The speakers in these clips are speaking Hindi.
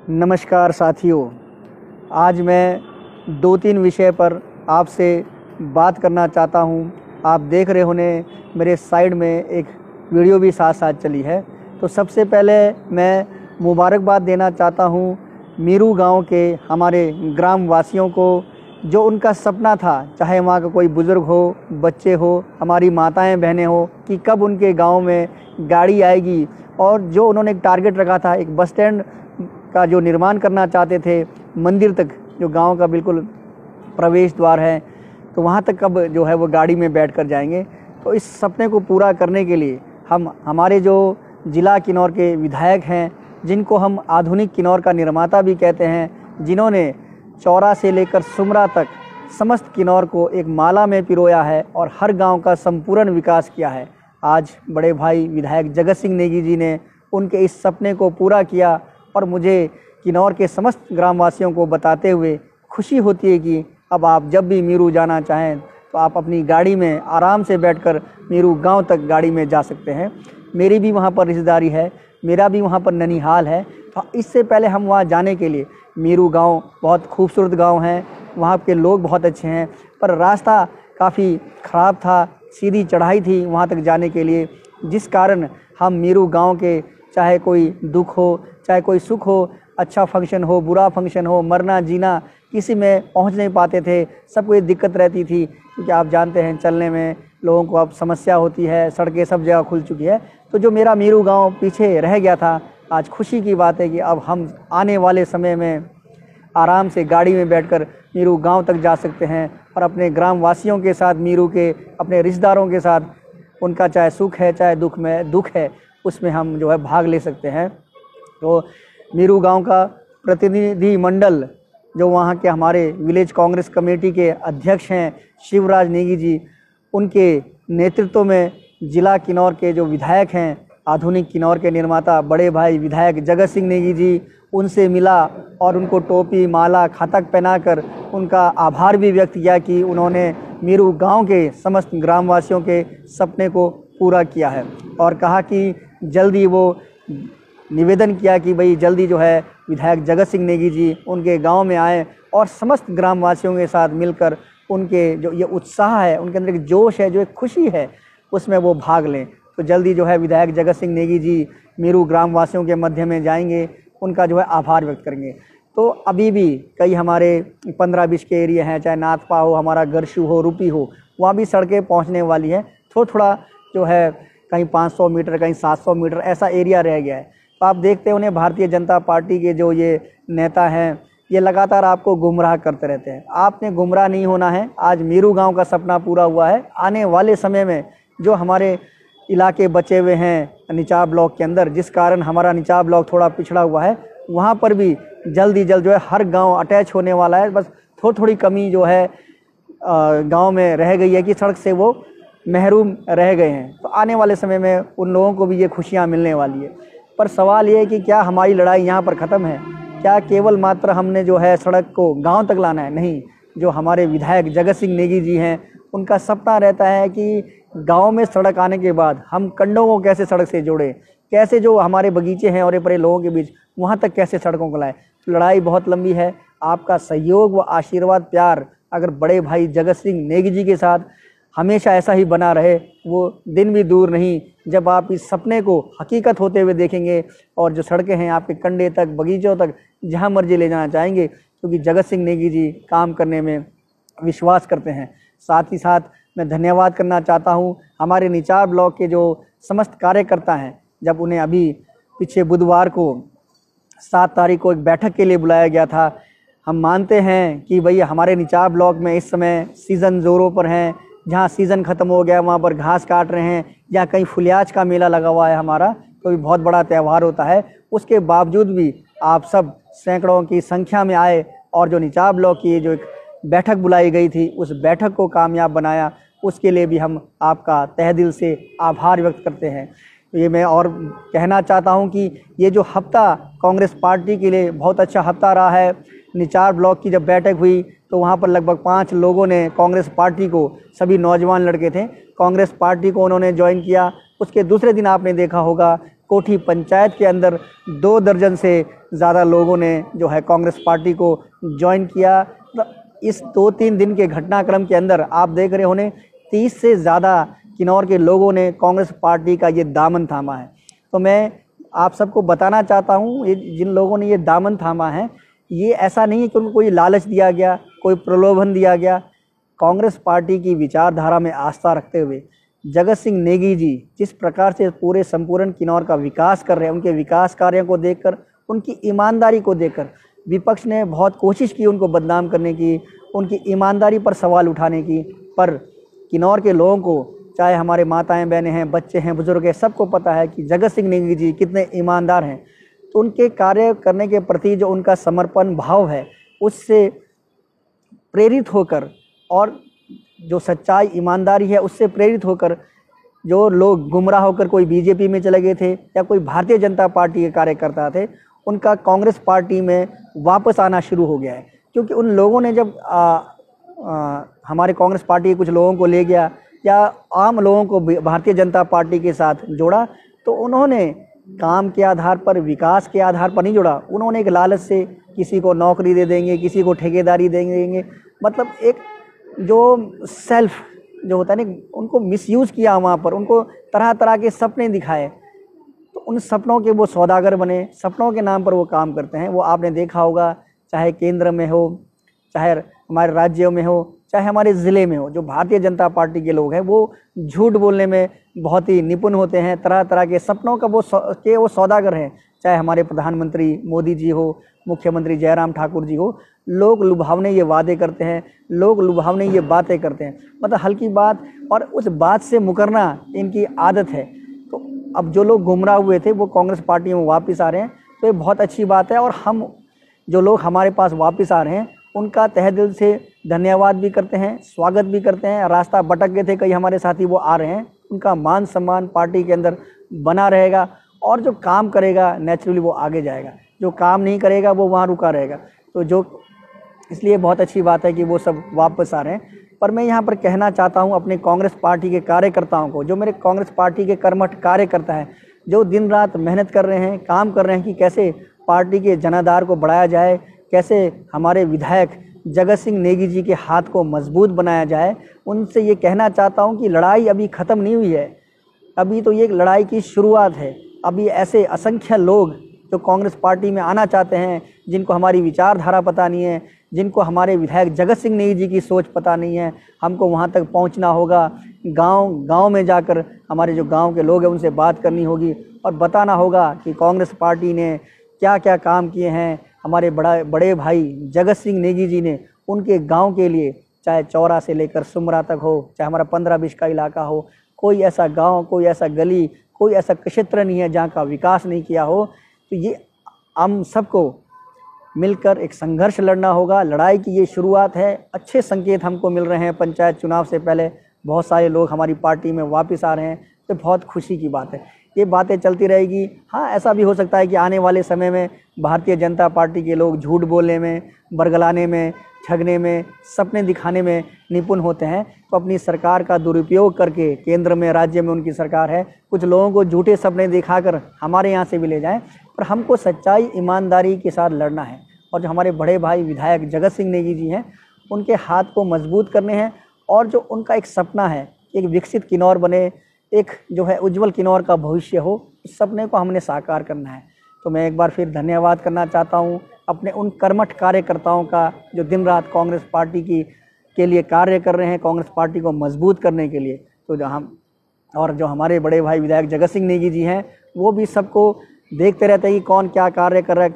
नमस्कार साथियों, आज मैं 2-3 विषय पर आपसे बात करना चाहता हूं। आप देख रहे होने मेरे साइड में एक वीडियो भी साथ साथ चली है। तो सबसे पहले मैं मुबारकबाद देना चाहता हूं मीरू गांव के हमारे ग्राम वासियों को, जो उनका सपना था, चाहे वहाँ का कोई बुज़ुर्ग हो, बच्चे हो, हमारी माताएं बहनें हो, कि कब उनके गांव में गाड़ी आएगी। और जो उन्होंने एक टारगेट रखा था, एक बस स्टैंड का जो निर्माण करना चाहते थे, मंदिर तक जो गांव का बिल्कुल प्रवेश द्वार है, तो वहाँ तक कब जो है वो गाड़ी में बैठ कर जाएंगे। तो इस सपने को पूरा करने के लिए हमारे जो ज़िला किन्नौर के विधायक हैं, जिनको हम आधुनिक किन्नौर का निर्माता भी कहते हैं, जिन्होंने चौरा से लेकर सुमरा तक समस्त किन्नौर को एक माला में पिरोया है और हर गांव का संपूर्ण विकास किया है। आज बड़े भाई विधायक जगत सिंह नेगी जी ने उनके इस सपने को पूरा किया और मुझे किन्नौर के समस्त ग्रामवासियों को बताते हुए खुशी होती है कि अब आप जब भी मीरू जाना चाहें तो आप अपनी गाड़ी में आराम से बैठकर मीरू गांव तक गाड़ी में जा सकते हैं। मेरी भी वहां पर रिश्तेदारी है, मेरा भी वहां पर ननिहाल है। तो इससे पहले हम वहां जाने के लिए, मीरू गांव बहुत खूबसूरत गांव है, वहां के लोग बहुत अच्छे हैं, पर रास्ता काफ़ी ख़राब था, सीधी चढ़ाई थी वहां तक जाने के लिए, जिस कारण हम मीरू गांव के, चाहे कोई दुख हो, चाहे कोई सुख हो, अच्छा फंक्शन हो, बुरा फंक्शन हो, मरना जीना, किसी में पहुंच नहीं पाते थे। सबको ये दिक्कत रहती थी, क्योंकि आप जानते हैं चलने में लोगों को अब समस्या होती है, सड़कें सब जगह खुल चुकी है। तो जो मेरा मीरू गांव पीछे रह गया था, आज खुशी की बात है कि अब हम आने वाले समय में आराम से गाड़ी में बैठकर मीरू गांव तक जा सकते हैं और अपने ग्राम वासियों के साथ, मीरू के अपने रिश्तेदारों के साथ, उनका चाहे सुख है चाहे दुख है, उसमें हम जो है भाग ले सकते हैं। तो मीरू गांव का प्रतिनिधि मंडल, जो वहाँ के हमारे विलेज कांग्रेस कमेटी के अध्यक्ष हैं शिवराज नेगी जी, उनके नेतृत्व में ज़िला किन्नौर के जो विधायक हैं, आधुनिक किन्नौर के निर्माता बड़े भाई विधायक जगत सिंह नेगी जी, उनसे मिला और उनको टोपी, माला, खतक पहनाकर उनका आभार भी व्यक्त किया कि उन्होंने मीरू गांव के समस्त ग्रामवासियों के सपने को पूरा किया है। और कहा कि जल्दी वो निवेदन किया कि भाई जल्दी जो है विधायक जगत सिंह नेगी जी उनके गांव में आए और समस्त ग्रामवासियों के साथ मिलकर उनके जो ये उत्साह है, उनके अंदर एक जोश है, जो एक खुशी है, उसमें वो भाग लें। तो जल्दी जो है विधायक जगत सिंह नेगी जी मीरू ग्रामवासियों के मध्य में जाएंगे, उनका जो है आभार व्यक्त करेंगे। तो अभी भी कई हमारे 15-20 के एरिया हैं, चाहे नाथपा हो, हमारा गरशु हो, रूपी हो, वहाँ भी सड़कें पहुँचने वाली हैं। थोड़ा जो है कहीं 500 मीटर, कहीं 700 मीटर ऐसा एरिया रह गया है। तो आप देखते होंगे भारतीय जनता पार्टी के जो ये नेता हैं, ये लगातार आपको गुमराह करते रहते हैं। आपने गुमराह नहीं होना है। आज मीरू गांव का सपना पूरा हुआ है। आने वाले समय में जो हमारे इलाके बचे हुए हैं निचार ब्लॉक के अंदर, जिस कारण हमारा निचार ब्लॉक थोड़ा पिछड़ा हुआ है, वहाँ पर भी जल्दी जो है हर गाँव अटैच होने वाला है। बस थोड़ी कमी जो है गाँव में रह गई है कि सड़क से वो महरूम रह गए हैं। तो आने वाले समय में उन लोगों को भी ये खुशियाँ मिलने वाली है। पर सवाल ये है कि क्या हमारी लड़ाई यहाँ पर ख़त्म है? क्या केवल मात्र हमने जो है सड़क को गांव तक लाना है? नहीं। जो हमारे विधायक जगत सिंह नेगी जी हैं, उनका सपना रहता है कि गांव में सड़क आने के बाद हम कंडों को कैसे सड़क से जोड़ें, कैसे जो हमारे बगीचे हैं और ये परे लोगों के बीच, वहाँ तक कैसे सड़कों को लाएं। लड़ाई बहुत लंबी है। आपका सहयोग व आशीर्वाद, प्यार अगर बड़े भाई जगत सिंह नेगी जी के साथ हमेशा ऐसा ही बना रहे, वो दिन भी दूर नहीं जब आप इस सपने को हकीकत होते हुए देखेंगे और जो सड़कें हैं आपके कंडे तक, बगीचों तक, जहां मर्जी ले जाना चाहेंगे, क्योंकि जगत सिंह नेगी जी काम करने में विश्वास करते हैं। साथ ही साथ मैं धन्यवाद करना चाहता हूं हमारे निचार ब्लॉक के जो समस्त कार्यकर्ता हैं। जब उन्हें अभी पिछले बुधवार को 7 तारीख को एक बैठक के लिए बुलाया गया था, हम मानते हैं कि भाई हमारे निचार ब्लॉक में इस समय सीज़न ज़ोरों पर हैं। जहाँ सीज़न ख़त्म हो गया वहाँ पर घास काट रहे हैं, या कहीं फुलियाज का मेला लगा हुआ है हमारा, तो भी बहुत बड़ा त्यौहार होता है। उसके बावजूद भी आप सब सैकड़ों की संख्या में आए और जो निचार ब्लॉक की जो एक बैठक बुलाई गई थी, उस बैठक को कामयाब बनाया। उसके लिए भी हम आपका तहे दिल से आभार व्यक्त करते हैं। ये मैं और कहना चाहता हूँ कि ये जो हफ्ता कांग्रेस पार्टी के लिए बहुत अच्छा हफ्ता रहा है। निचार ब्लॉक की जब बैठक हुई तो वहाँ पर लगभग 5 लोगों ने कांग्रेस पार्टी को, सभी नौजवान लड़के थे, कांग्रेस पार्टी को उन्होंने ज्वाइन किया। उसके दूसरे दिन आपने देखा होगा कोठी पंचायत के अंदर 2 दर्जन से ज़्यादा लोगों ने जो है कांग्रेस पार्टी को ज्वाइन किया। तो इस 2-3 दिन के घटनाक्रम के अंदर आप देख रहे होने 30 से ज़्यादा किन्नौर के लोगों ने कांग्रेस पार्टी का ये दामन थामा है। तो मैं आप सबको बताना चाहता हूँ, ये जिन लोगों ने ये दामन थामा है, ये ऐसा नहीं है कि उनको कोई लालच दिया गया, कोई प्रलोभन दिया गया। कांग्रेस पार्टी की विचारधारा में आस्था रखते हुए जगत सिंह नेगी जी जिस प्रकार से पूरे संपूर्ण किन्नौर का विकास कर रहे हैं, उनके विकास कार्यों को देखकर, उनकी ईमानदारी को देखकर विपक्ष ने बहुत कोशिश की उनको बदनाम करने की, उनकी ईमानदारी पर सवाल उठाने की, पर किन्नौर के लोगों को, चाहे हमारे माताएं बहनें हैं, बच्चे हैं, बुजुर्ग हैं, सबको पता है कि जगत सिंह नेगी जी कितने ईमानदार हैं। तो उनके कार्य करने के प्रति जो उनका समर्पण भाव है, उससे प्रेरित होकर और जो सच्चाई ईमानदारी है उससे प्रेरित होकर जो लोग गुमराह होकर कोई बीजेपी में चले गए थे या कोई भारतीय जनता पार्टी के कार्यकर्ता थे, उनका कांग्रेस पार्टी में वापस आना शुरू हो गया है। क्योंकि उन लोगों ने जब हमारे कांग्रेस पार्टी के कुछ लोगों को ले गया या आम लोगों को भारतीय जनता पार्टी के साथ जोड़ा, तो उन्होंने काम के आधार पर, विकास के आधार पर नहीं जोड़ा। उन्होंने एक लालच से किसी को नौकरी दे देंगे, किसी को ठेकेदारी देंगे, मतलब एक जो सेल्फ जो होता है ना, उनको मिसयूज़ किया वहाँ पर, उनको तरह तरह के सपने दिखाए, तो उन सपनों के वो सौदागर बने, सपनों के नाम पर वो काम करते हैं। वो आपने देखा होगा, चाहे केंद्र में हो, चाहे हमारे राज्यों में हो, चाहे हमारे ज़िले में हो, जो भारतीय जनता पार्टी के लोग हैं वो झूठ बोलने में बहुत ही निपुण होते हैं। तरह तरह के सपनों का वो सौदागर हैं। चाहे हमारे प्रधानमंत्री मोदी जी हो, मुख्यमंत्री जयराम ठाकुर जी हो, लोग लुभावने ये वादे करते हैं, लोग लुभावने ये बातें करते हैं, मतलब हल्की बात, और उस बात से मुकरना इनकी आदत है। तो अब जो लोग गुमराह हुए थे वो कांग्रेस पार्टी में वापस आ रहे हैं, तो ये बहुत अच्छी बात है। और हम जो लोग हमारे पास वापस आ रहे हैं उनका तहे दिल से धन्यवाद भी करते हैं, स्वागत भी करते हैं। रास्ता भटक गए थे कई हमारे साथी, वो आ रहे हैं, उनका मान सम्मान पार्टी के अंदर बना रहेगा। और जो काम करेगा नेचुरली वो आगे जाएगा, जो काम नहीं करेगा वो वहाँ रुका रहेगा। तो जो इसलिए बहुत अच्छी बात है कि वो सब वापस आ रहे हैं। पर मैं यहाँ पर कहना चाहता हूँ अपने कांग्रेस पार्टी के कार्यकर्ताओं को, जो मेरे कांग्रेस पार्टी के कर्मठ कार्यकर्ता हैं, जो दिन रात मेहनत कर रहे हैं, काम कर रहे हैं कि कैसे पार्टी के जनाधार को बढ़ाया जाए, कैसे हमारे विधायक जगत सिंह नेगी जी के हाथ को मजबूत बनाया जाए। उनसे ये कहना चाहता हूँ कि लड़ाई अभी ख़त्म नहीं हुई है, अभी तो ये लड़ाई की शुरुआत है। अभी ऐसे असंख्य लोग जो कांग्रेस पार्टी में आना चाहते हैं, जिनको हमारी विचारधारा पता नहीं है, जिनको हमारे विधायक जगत सिंह नेगी जी की सोच पता नहीं है, हमको वहाँ तक पहुँचना होगा। गांव में जाकर हमारे जो गांव के लोग हैं उनसे बात करनी होगी और बताना होगा कि कांग्रेस पार्टी ने क्या क्या काम किए हैं। हमारे बड़े भाई जगत सिंह नेगी जी ने उनके गांव के लिए, चाहे चौरा से लेकर सुमरा तक हो, चाहे हमारा 15-20 का इलाका हो, कोई ऐसा गांव, कोई ऐसा गली, कोई ऐसा क्षेत्र नहीं है जहां का विकास नहीं किया हो। तो ये हम सबको मिलकर एक संघर्ष लड़ना होगा। लड़ाई की ये शुरुआत है। अच्छे संकेत हमको मिल रहे हैं। पंचायत चुनाव से पहले बहुत सारे लोग हमारी पार्टी में वापस आ रहे हैं, तो बहुत खुशी की बात है। ये बातें चलती रहेगी। हाँ, ऐसा भी हो सकता है कि आने वाले समय में भारतीय जनता पार्टी के लोग झूठ बोलने में, बरगलाने में, ठगने में, सपने दिखाने में निपुण होते हैं, तो अपनी सरकार का दुरुपयोग करके, केंद्र में राज्य में उनकी सरकार है, कुछ लोगों को झूठे सपने दिखाकर हमारे यहाँ से भी ले जाएं। पर हमको सच्चाई ईमानदारी के साथ लड़ना है। और जो हमारे बड़े भाई विधायक जगत सिंह नेगी जी हैं, उनके हाथ को मजबूत करने हैं। और जो उनका एक सपना है कि एक विकसित किन्नौर बने, एक जो है उज्जवल किन्नौर का भविष्य हो, उस सपने को हमने साकार करना है। तो मैं एक बार फिर धन्यवाद करना चाहता हूँ अपने उन कर्मठ कार्यकर्ताओं का जो दिन रात कांग्रेस पार्टी के लिए कार्य कर रहे हैं, कांग्रेस पार्टी को मजबूत करने के लिए। तो जो हमारे बड़े भाई विधायक जगत सिंह नेगी जी हैं, वो भी सबको देखते रहते हैं कि कौन क्या कार्य कर रहा है,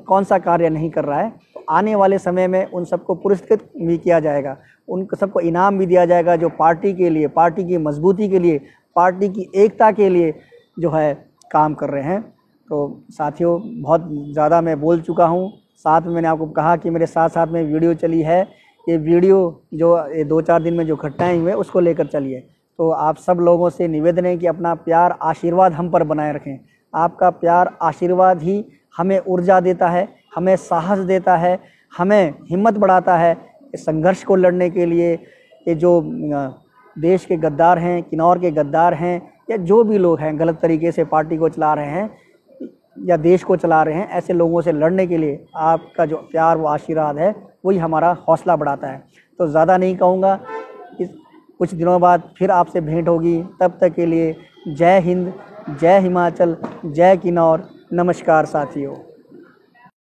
कौन सा कार्य नहीं कर रहा है। तो आने वाले समय में उन सबको पुरस्कृत भी किया जाएगा, उन सबको इनाम भी दिया जाएगा, जो पार्टी के लिए, पार्टी की मजबूती के लिए, पार्टी की एकता के लिए जो है काम कर रहे हैं। तो साथियों, बहुत ज़्यादा मैं बोल चुका हूँ। साथ में मैंने आपको कहा कि मेरे साथ साथ में वीडियो चली है। ये वीडियो जो 2-4 दिन में जो घटनाएं हुए उसको लेकर चली है। तो आप सब लोगों से निवेदन है कि अपना प्यार आशीर्वाद हम पर बनाए रखें। आपका प्यार आशीर्वाद ही हमें ऊर्जा देता है, हमें साहस देता है, हमें हिम्मत बढ़ाता है इस संघर्ष को लड़ने के लिए। ये जो देश के गद्दार हैं, किन्नौर के गद्दार हैं, या जो भी लोग हैं गलत तरीके से पार्टी को चला रहे हैं या देश को चला रहे हैं, ऐसे लोगों से लड़ने के लिए आपका जो प्यार व आशीर्वाद है वही हमारा हौसला बढ़ाता है। तो ज़्यादा नहीं कहूँगा, कुछ दिनों बाद फिर आपसे भेंट होगी। तब तक के लिए जय हिंद, जय हिमाचल, जय किन्नौर। नमस्कार साथियों।